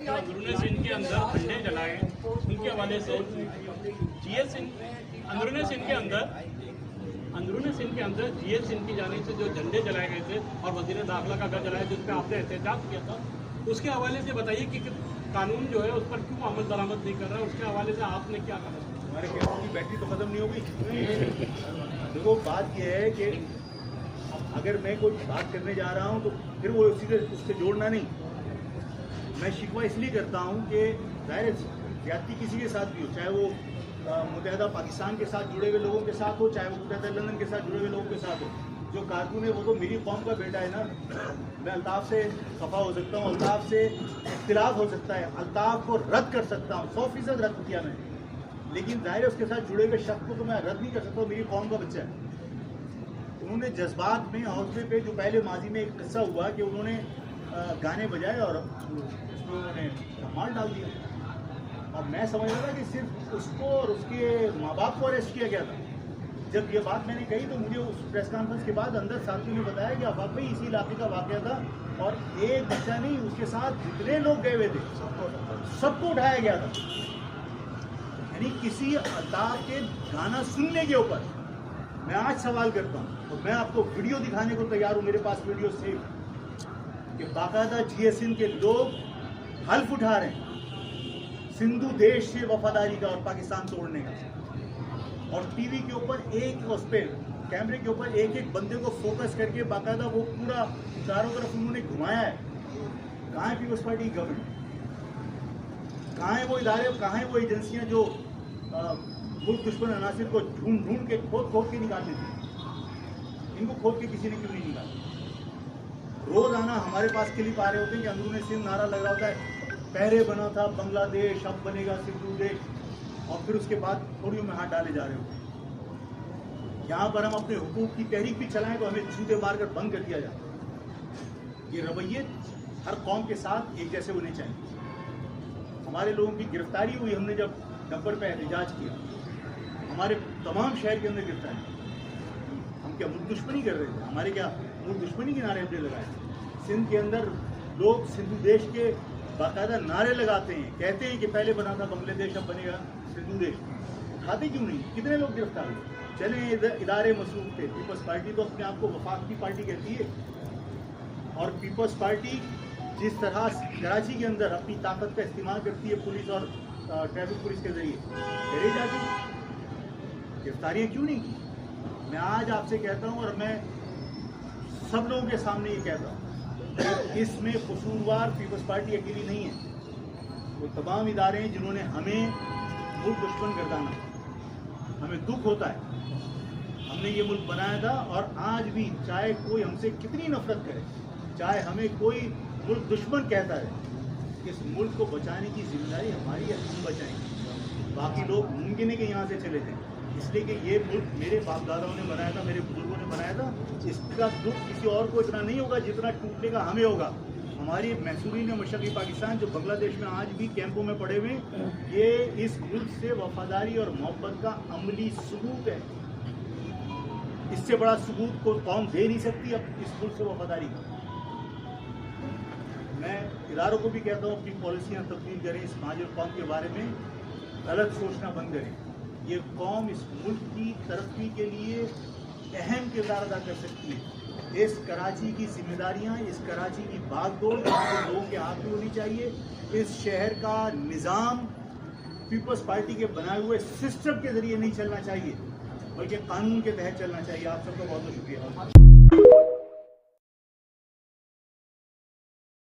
जो अंदरूनी सिंध के अंदर झंडे जलाए उनके हवाले से जीएस सिंह अंदरूनी सिंध के अंदर जीएस सिंह की जानिब से जो झंडे जलाए गए थे और वज़ीर दाखिला का घर जलाया जिस पर आपने एहतजाज किया था, उसके हवाले से बताइए कि कानून जो है उस पर क्यों अमल दरामद नहीं कर रहा है, उसके हवाले से आपने क्या कहा? हमारे कैमरे की बैटरी तो खत्म नहीं होगी। देखो बात यह है कि अगर मैं कोई बात करने जा रहा हूं तो फिर वो उससे जोड़ना नहीं। मैं शिकवा इसलिए करता हूं कि जाहिर ज्यादती किसी के साथ भी हो, चाहे वो मुत्तहदा पाकिस्तान के साथ जुड़े हुए लोगों के साथ हो, चाहे वो मुत्तहदा लंदन के साथ जुड़े हुए लोगों के साथ हो। जो कारकुन है वो तो मेरी कौम का बेटा है ना। मैं अल्ताफ़ से खफा हो सकता हूँ, अल्ताफ़ से इख्तिलाफ हो सकता है, अल्ताफ़ को रद्द कर सकता हूँ, 100% रद्द किया मैंने, लेकिन जाहिर है उसके साथ जुड़े हुए शख्स को तो मैं रद्द नहीं कर सकता। मेरी कौम का बच्चा है। उन्होंने जज्बात में हौसले पे, जो पहले माजी में एक किस्सा हुआ कि उन्होंने गाने बजाए और उसमें उन्होंने धमाल डाल दिया। और मैं समझ रहा था कि सिर्फ उसको और उसके माँ बाप को अरेस्ट किया गया था। जब ये बात मैंने कही तो मुझे उस प्रेस कॉन्फ्रेंस के बाद अंदर साथियों ने बताया कि आफाक भाई इसी इलाके का वाक़या था और एक बच्चा नहीं, उसके साथ जितने लोग गए हुए थे सबको उठाया गया था। यानी किसी अल्ताफ के गाना सुनने के ऊपर मैं आज सवाल करता हूँ तो मैं आपको वीडियो दिखाने को तैयार हूँ, मेरे पास वीडियो सेव कि बाकायदा जीएस सिंध के लोग हल्फ उठा रहे हैं सिंधु देश से वफादारी का और पाकिस्तान तोड़ने का। और टीवी के ऊपर एक उस पर कैमरे के ऊपर एक एक बंदे को फोकस करके बाकायदा वो पूरा चारों तरफ उन्होंने घुमाया है। कहाँ है पीपल्स पार्टी गवर्नमेंट? कहाँ है वो इदारे, कहाँ है वो एजेंसियां जो मुल्क दुश्मन अनासिर को ढूंढ के खोद के निकालती थी? इनको खोद के किसी ने क्यों नहीं निकाला? रोजाना हमारे पास क्लिप आ रहे होते हैं कि अंदरूनी सिंध नारा लग रहा होता है, पहले बना था बांग्लादेश अब बनेगा सिंधु देश, और फिर उसके बाद थोड़ियों में हाथ डाले जा रहे होते हैं। यहाँ पर हम अपने हुकूक की तहरीक भी चलाएं तो हमें जूते मारकर बंद कर दिया जाता है। ये रवैये हर कौम के साथ एक जैसे होने चाहिए। हमारे लोगों की गिरफ्तारी हुई, हमने जब नंबर पर एहतजाज किया, हमारे तमाम शहर के अंदर गिरफ्तारी। हम क्या मुल्क दुश्मनी कर रहे थे? हमारे क्या मुल्क दुश्मनी के नारे हमने लगाए? सिंध के अंदर लोग सिंधु देश के बाकायदा नारे लगाते हैं, कहते हैं कि पहले बना था बांग्लादेश अब बनेगा सिंधु देश। उठाते क्यों नहीं? कितने लोग गिरफ्तार हुए? चले इदारे मसरूफ थे। पीपल्स पार्टी तो अपने आप को वफाकी पार्टी कहती है, और पीपल्स पार्टी जिस तरह कराची के अंदर अपनी ताकत का इस्तेमाल करती है पुलिस और ट्रैफिक पुलिस के जरिए, डरे जाती गिरफ्तारियाँ क्यों नहीं की? मैं आज आपसे कहता हूँ और मैं सब लोगों के सामने ये कहता हूँ, इसमें कसूरवार पीपल्स पार्टी अकेली नहीं है। वो तमाम इदारे हैं जिन्होंने हमें मुल्क दुश्मन गर्दाना। हमें दुख होता है, हमने ये मुल्क बनाया था, और आज भी चाहे कोई हमसे कितनी नफरत करे, चाहे हमें कोई मुल्क दुश्मन कहता है, इस मुल्क को बचाने की जिम्मेदारी हमारी है। हम बचाएंगे। बाकी लोग मुमकिन है कि यहाँ से चले जाएं, इसलिए कि ये मुल्क मेरे बाप दादाओं ने बनाया था, मेरे बुजुर्गों ने बनाया था। इसका दुख किसी और को इतना नहीं होगा जितना टूटने का हमें होगा। हमारी महसूरीन मशरक़ी पाकिस्तान जो बांग्लादेश में आज भी कैंपों में पड़े हुए, ये इस मुल्क से वफादारी और मोहब्बत का अमली सबूत है। इससे बड़ा सबूत कोई कौम दे नहीं सकती अब इस मुल्क से वफादारी का। मैं इदारों को भी कहता हूँ अपनी पॉलिसियाँ तब्दील करें, इस माजर कौम के बारे में गलत सोचना बंद करें। ये कौम इस मुल्क की तरक्की के लिए अहम किरदार अदा कर सकती है। इस कराची की जिम्मेदारियां, इस कराची की बागडोर लोगों के हाथ में होनी चाहिए। इस शहर का निज़ाम पीपल्स पार्टी के बनाए हुए सिस्टम के जरिए नहीं चलना चाहिए, बल्कि कानून के तहत चलना चाहिए। आप सबका बहुत बहुत शुक्रिया।